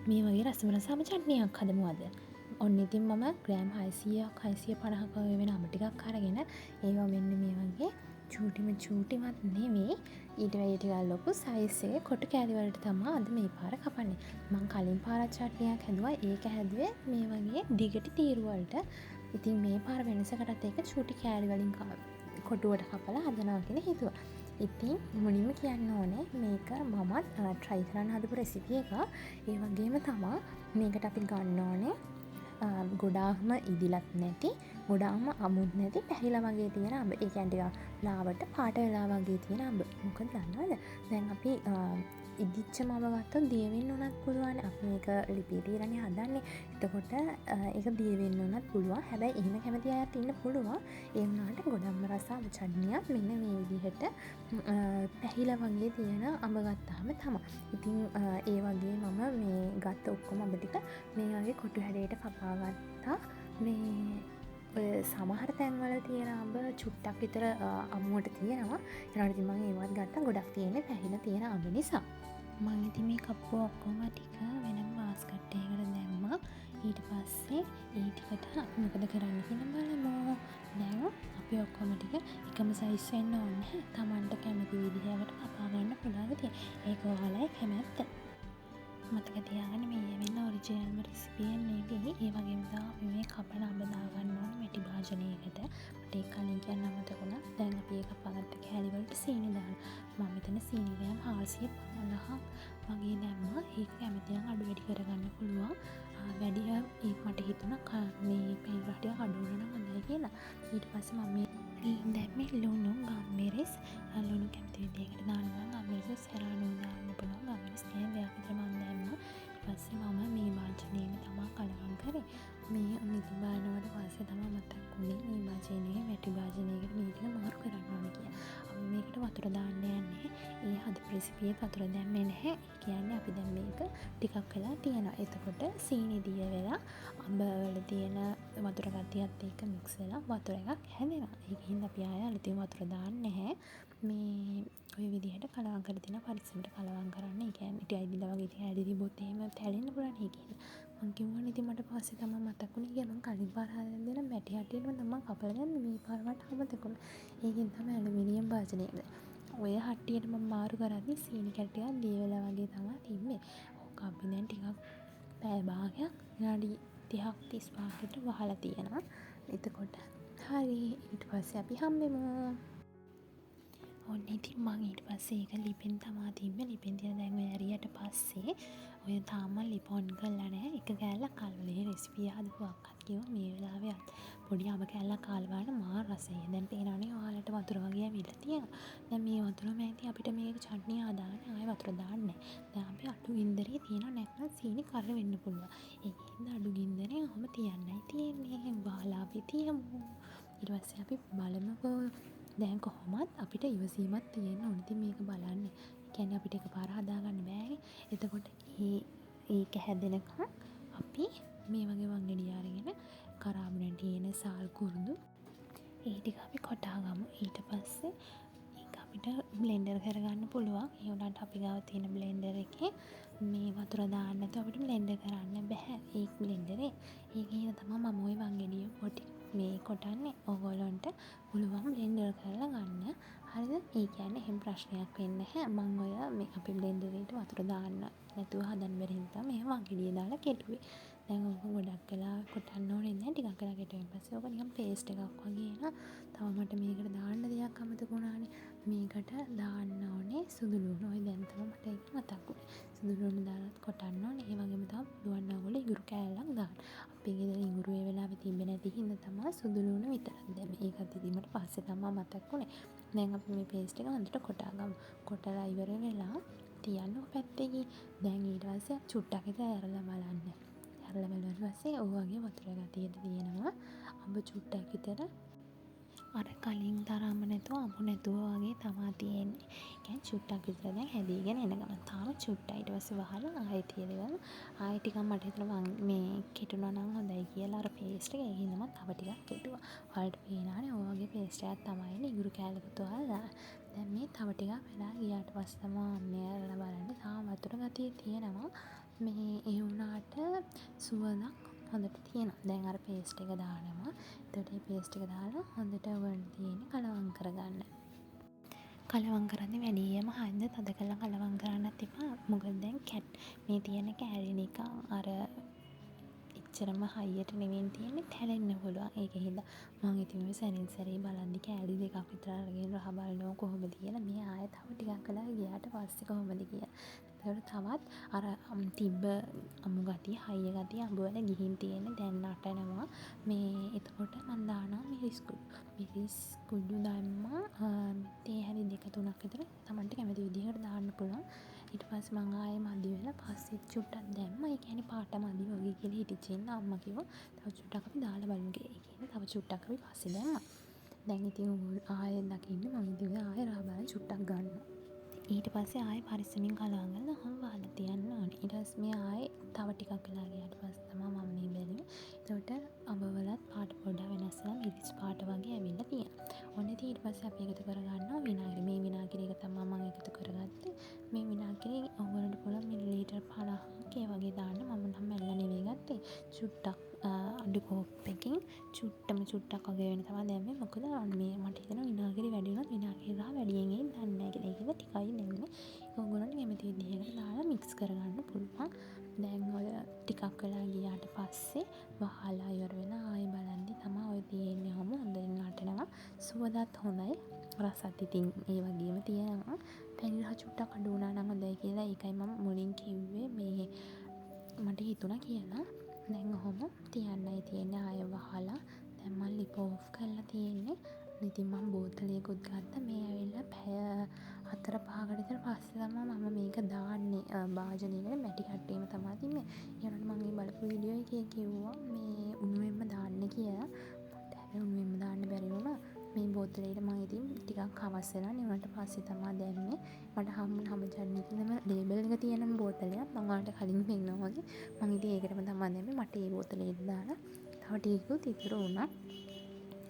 මේ වගේ රසම චට්නියක් හදමු අද. ඔන්න ඉතින් මම ග්‍රෑම් 600ක් 650ක වෙන අඹ ටිකක් අරගෙන ඒවා මෙන්න මේ වගේ චූටිමත් නෙවෙයි ඊට වැඩි ටිකක් ලොකු සයිස් එකේ කොටු කෑලි වලට තමයි අද මේ පාර කපන්නේ. මම කලින් පාරක් චට්නියක් හැදුවා. ඒක හැදුවේ මේ වගේ දිගටි තීරු වලට. ඉතින් මේ පාර වෙනසකටත් ඒක චූටි කෑලි වලින් කොටුවට කපලා හදනවා කියලා හිතුවා. ඉතින් මුලින්ම කියන්න ඕනේ මේක මමත් try කරන්න හදපු රෙසිපි එක. ඒ වගේම තමයි මේකට අපි ගන්න ඕනේ ගොඩාක්ම ඉදිලත් නැති, ගොඩාක්ම අමුත් නැති පැහිලා වගේ තියෙන අඹ. ඒ කියන්නේ ටිකක් ලාවට පාට වෙලා වගේ තියෙන අඹ. මොකද දන්නවද? දැන් අපි ඉදිච්චම අඹ ගත්තොත් දිය වෙන්න උනත් පුළුවන්. අපි මේක ලිපිය තියලානේ හදන්නේ. එතකොට ඒක දිය වෙන්න උනත් පුළුවන්. හැබැයි එහෙම කැමති අයත් ඉන්න පුළුවන්. ඒ වුණාට ගොඩක්ම රස අඹ චට්නියක් මෙන්න මේ විදිහට පැහිලා වගේ තියෙන අඹ ගත්තාම තමයි. ඉතින් ඒ වගේ මම මේ ගත්ත ඔක්කොම අඹ ටික මේ වගේ කොටු හැඩයට කපා ගත්තා. මේ සමහර තැන්වල තියෙන අඹ චුට්ටක් විතර අමුවට තියෙනවා. ඒනට ඉතින් මම ඒවත් ගත්තා. ගොඩක් තියෙන්නේ පැහිලා තියෙන අඹ නිසා. මම ඉතින් මේ කප්පු ඔක්කොම ටික වෙනම බාස්කට් එකකට දැම්මා. ඊට පස්සේ ඒ ටිකට අපි මොකද කරන්න කියලා බලමු. දැන් අපි ඔක්කොම ටික එකම සයිස් වෙන්න ඕනේ. Tamanට කැමති විදිහකට කපා ගන්න පුළුවන් ඉතින්. ඒක ඔයාලගේ කැමැත්ත. මතක තියාගන්න මේ වෙන ඔරිජිනල්ම රෙසිපි එක නෙවෙයි. ඒ වගේම තමයි අපි මේ කපන අඹ දාගන්න ඕනේ මෙටි භාජනයකට. මට ඒක කලින් කියන්න අමතක වුණා. දැන් අපි ඒක කපාගත්ත කෑලි වලට සීනි දානවා. මම මෙතන සීනි ග්‍රෑම් 450ක් වගේ දැම්මා. ඒක කැමති නම් අඩු වැඩි කරගන්න පුළුවන්. වැඩි ඒක මට හිතුණා මේ පෙන් රටිය අඩු වෙනවා නම් හොඳයි කියලා. ඊට පස්සේ මම මේ දැම්මේ ලුණු ගම්මිරිස් ලුණු කැමති විදිහකට දාන්න නම් ගම්මිරිස් සරාණු දාන්න පුළුවන්. ගම්මිරිස් කියන දෙයක් විතර මම දැම්මා. ඊට පස්සේ මම මේ භාජනයේම තමයි කලවම් කරේ. මේ නිදි බානවට පස්සේ තමයි මතක් වුණේ මේ භාජනයේ වැටි භාජනයකට මේක මාරු කරන්න ඕනේ කියලා. අපි මේකට වතුර දාන්න යන්නේ. ඒ හදපු රෙසිපි එක වතුර දැම්මේ නැහැ. ඒ කියන්නේ අපි දැන් මේක ටිකක් වෙලා තියනවා. එතකොට සීනි දිය වෙලා අඹ වල තියෙන වතුර ගතියත් එක්ක මික්ස් වෙලා වතුර එකක් හැදෙනවා. ඒකින් අපි ආයෙ අලුතින් වතුර දාන්නේ නැහැ. මේ ඔය විදිහට කලවම් කරලා තියෙන පරිස්සමට කලවම් කරන්න. ඒ කියන්නේ ඉතින් ඇදිලා වගේ ඉතින් ඇදි තිබොත් එහෙම තැලෙන්න පුළුවන්. ඒකින් මං කිව්වනේ ඉතින් මට පස්සේ තමයි මතක් වුණේ කියලා මං කලින් පාර හදලා දෙන මැටි හටියෙම තමයි කපලා දැම්මේ. මේ පාර මට අමතක වුණා. ඒකින් තමයි ඇලුමිනියම් භාජනයේද ඔය හට්ටියට මම මාරු කරද්දි සීනි කැටි ටිකක් දී වෙලා වගේ තමයි තිබ්බේ. ඕක අපි දැන් ටිකක් පැය භාගයක් විනාඩි 30ක් 35කට වහලා තියෙනවා. එතකොට හරි ඊට පස්සේ අපි හම්බෙමු. ඔන්න ඉතින් මම ඊට පස්සේ ඒක ලිපෙන් තමයි තිබ්බේ. ලිපෙන් තියලා දැන් ඔය ඇරියට පස්සේ ඔය තාම ලිප ඔන් කරලා නැහැ. එක කෑල්ලක් කලවලේ රෙසිපි හදපු අක්කත් කිව්වා මේ වෙලාවේ පොඩි අඹ කෑල්ලක් කාලවන්න මාර රසයි. දැන් පේනවනේ ඔයාලට වතුර වගේ ඇවිල්ලා තියෙනවා. දැන් මේ වතුරම ඇති අපිට මේක චට්නිය හදාන්න ආයෙ වතුර දාන්නේ නැහැ. දැන් අපි අඩු ගින්දරේ තියෙනවා නැත්නම් සීනි කර වෙන්න පුළුවන්. ඒකින්ද අඩු ගින්දරේ ඔහම තියන්නයි තියෙන්නේ. වහලා අපි තියමු. ඊට පස්සේ අපි බලමුකෝ දැන් කොහොමත් අපිට ඉවසීමක් තියෙන්න ඕනේ. ඉතින් මේක බලන්න. ඒ කියන්නේ අපිට එකපාර හදාගන්න බෑනේ. එතකොට ඒක හැදෙනකන් අපි මේ වගේ වංගෙඩිය අරගෙන කරාබුනේ තියෙන සාල් කුරුඳු ඒ ටික අපි කොටා ගමු. ඊට පස්සේ ඒක අපිට බ්ලෙන්ඩර් කරගන්න පුළුවන්. ඒ උනාට අපි ගාව තියෙන බ්ලෙන්ඩර් එකේ මේ වතුර දාන්න නැතුව අපිට බ්ලෙන්ඩර් කරන්න බෑ. ඒ බ්ලෙන්ඩරේ ඒකේ තමයි මම ওই වංගෙඩිය මේ කොටන්නේ. ඕගොල්ලන්ට පුළුවන් බ්ලෙන්ඩර් කරලා ගන්න. හරිද? ඒ කියන්නේ එහෙම ප්‍රශ්නයක් වෙන්නේ නැහැ. මම ඔය මේ අපි බ්ලෙන්ඩරේට වතුර දාන්න නැතුව හදන්න බැරි හින්දා මේ වංගෙඩිය දාලා කෙටුවේ. දැන් ඕක ගොඩක් වෙලා කොටන්න ඕනේ නැහැ. ටිකක් වෙලා කෙටුවෙන් පස්සේ ඕක නිකන් පේස්ට් එකක් වගේ එනවා. තව මට මේකට දාන්න දෙයක් අමතක වුණානේ. මේකට දාන්න ඕනේ සුදු ලුණු. ඔය දැන් තමයි මට ඒක මතක් වුණේ. සුදු ලුණු දාලා කොටන්න ඕනේ. ඒ වගේම තමයි පුළුවන් නම් ඔයගොල්ලෝ ඉඟුරු කෑල්ලක් දාන්න. අපි ගෙදර ඉඟුරු ඒ වෙලාවේ තිබ්බේ නැති හින්දා තමයි සුදු ලුණු විතරක් දැම්මේ. ඒකත් ඉතින් මට පස්සේ තමයි මතක් වුණේ. දැන් අපි මේ පේස්ට් එක හොඳට කොටා ගමු. කොටලා ඉවර වෙලා තියන්න පැත්තකින්. දැන් ඊට පස්සේ චුට්ටක් විතර ඇරලා බලන්න. ඇරලා බලුවාට පස්සේ ඔය වගේ වතුර ගතියට තියෙනවා. අඹ චුට්ටක් විතර අර කලින් තරම්ම නැතුව අමු නැතුව වගේ තමයි තියෙන්නේ. කියන්නේ චුට්ටක් විතර දැන් හැදීගෙන එන ගමන් තාම චුට්ටයි. ඊට පස්සේ වහලා ආයෙ තියලා ආයෙ ටිකක් මට හිතුණා මේ කෙටුණා නම් හොඳයි කියලා අර පේස්ට් එක. ඒකින්ද මම තව ටිකක් කෙටුවා. ඔයාලට පේනවනේ ඔය වගේ පේස්ට් එකක් තමයි ඉන්නේ. ඉඟුරු කෑල්ලකුත් ඔයාලා දැන් මේ තව ටිකක් වෙලා ගියාට පස්සේ තමයි මේ අරලා බලන්න තාම වතුර ගතිය තියෙනවා. මේ ඒ වුණාට සුවඳක් හොඳට තියෙනවා. දැන් අර පේස්ට් එක දානවා. එතකොට ඒ පේස්ට් එක දාලා හොඳට ඔයගොල්ලන්ට තියෙන්නේ කලවම් කරගන්න. කලවම් කරද්දි වැඩියම හරිද තද කරලා කලවම් කරන්නත් එපා. මොකද දැන් මේ තියෙන කෑලි නිකන් අර එච්චරම හයියට නෙමෙයි තියෙන්නේ, කැලෙන්න පුළුවන්. ඒක හින්දා මම ඉතින් ඔය සැරින් සැරේ බලද්දි කෑලි 2ක් විතර අරගෙන රහ බලනවා කොහොමද කියලා. මේ ආයෙ තව ටිකක් වෙලා ගියාට පස්සේ කොහොමද කියලා. එතකොට තවත් අර තිබ්බ අමු ගතිය, හයිය ගතිය අඹ වල ගිහින් තියෙන්නේ. දැන් නටනවා. මේ එතකොට මම දානවා මිරිස් කුඩු. මිරිස් කුඩු දැම්මා. තේ හැලි 2-3ක් විතර තමන්ට කැමති විදිහකට දාන්න පුළුවන්. ඊට පස්සේ මම ආයෙ මදි වෙලා පස්සේ චුට්ටක් දැම්මා. ඒ කියන්නේ පාට මදි වගේ කියලා හිතෙච්ච හින්දා අම්මා කිව්වා තව චුට්ටක් අපි දාලා බලමු කියලා. ඒ කියන්නේ තව චුට්ටක් අපි පස්සේ දැම්මා. දැන් ඉතින් ආයෙ දකින්න මම ඉතින් ආයෙ රහ බලන් චුට්ටක් ගන්නවා. ඊට පස්සේ ආයෙ පරිස්සමින් කලවම් කරලා ඔහොම වහලා තියන්න ඕනේ. ඊට පස්සේ මේ ආයෙ තව ටිකක් වෙලා ගියාට පස්සේ තමයි මම මේ බැලුවේ. එතකොට අඹවලත් පාට පොඩ්ඩක් වෙනස් වෙලා මිරිස් පාට වගේ ඇවිල්ලා තියෙනවා. ඔන්න ඉතින් ඊට පස්සේ අපි එකතු කරගන්නවා විනාගිරි. මේ විනාගිරි එක තමයි මම එකතු කරගත්තේ. මේ විනාගිරි ඔයගොල්ලන්ට පුළුවන් මිලිලීටර් 50ක් ඒ වගේ දාන්න. මම නම් මැල්ල නෙවෙයි ගත්තේ. චුට්ටක් අඩු කෝප්පකින් චුට්ටක් වගේ වෙන තමයි දැම්මේ. මොකද මේ මට හිතෙනවා විනාගිරි වැඩි වුණොත් විනාගිරි රහ වැඩියෙන් එයි දන්නේ නැහැ කියලා. ඒක ටිකයි නෙමෙයි. ඔයගොල්ලන්ට කැමති විදිහකට දාලා මික්ස් කරගන්න පුළුවන්. දැන් ඔය ටිකක් වෙලා ගියාට පස්සේ වහලා ඉවර වෙලා ආයෙ බලද්දි තමයි ඔය තියෙන්නේ. ඔහොම හොඳින් නටනවා. සුවඳත් හොඳයි. රසත් ඉතින් ඒ වගේම තියෙනවා. පැණි රහ චුට්ටක් අඩු වුණා නම් හොඳයි කියලා. ඒකයි මම මුලින් කිව්වේ මේ මට හිතුණා කියලා. දැන් ඔහොම තියන්නයි තියෙන්නේ ආයෙ වහලා. දැන් මම ලිප ඕෆ් කරලා තියෙන්නේ. ඉතින් මම බෝතලයකුත් ගත්තා. මේ ඇවිල්ලා පැය 4-5කට විතර පස්සේ තමයි මම මේක දාන්නේ භාජනයකට. මැටි කට්ටියම තමයි තින්නේ. ඒ වුණාට මම මේ බලපු වීඩියෝ එකේ කිව්වා මේ උණුවෙන්ම දාන්න කියලා. මට හැබැයි උණුවෙන්ම දාන්න බැරි වුණා. මේ බෝතලෙට මම ඉතින් ටිකක් හවස් වෙලා නිවුණාට පස්සේ තමයි දැම්මේ. මට හම්බුන හම ජර්නිකේම ලේබල් එක තියෙන බෝතලයක්. මම ඔයාලට කලින් පෙන්නනවා වගේ. මම ඉතින් ඒකටම තමයි දැම්මේ. මට ඒ බෝතලෙට දාලා තව ටිකකුත් ඉතුරු වුණා.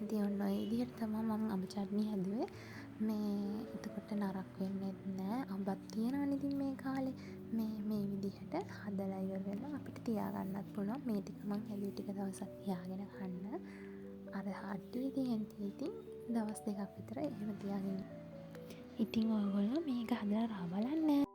ඉතින් ඔන්න ඔය විදිහට තමයි මම අඹ චට්නි හැදුවේ. මේ එතකොට නරක වෙන්නෙත් නෑ. අඹක් තියෙනවනේ ඉතින් මේ කාලේ. මේ විදිහට හදලා ඉවර වෙලා අපිට තියාගන්නත් පුළුවන්. මේ ටික මම හැදුවේ ටික දවසක් තියාගෙන කන්න. අර හට්ටිය තියෙද්දි ඉතින් දවස් 2ක් විතර එහෙම තියාගෙන. ඉතින් ඔයගොල්ලෝ මේක හදලා රහ බලන්න.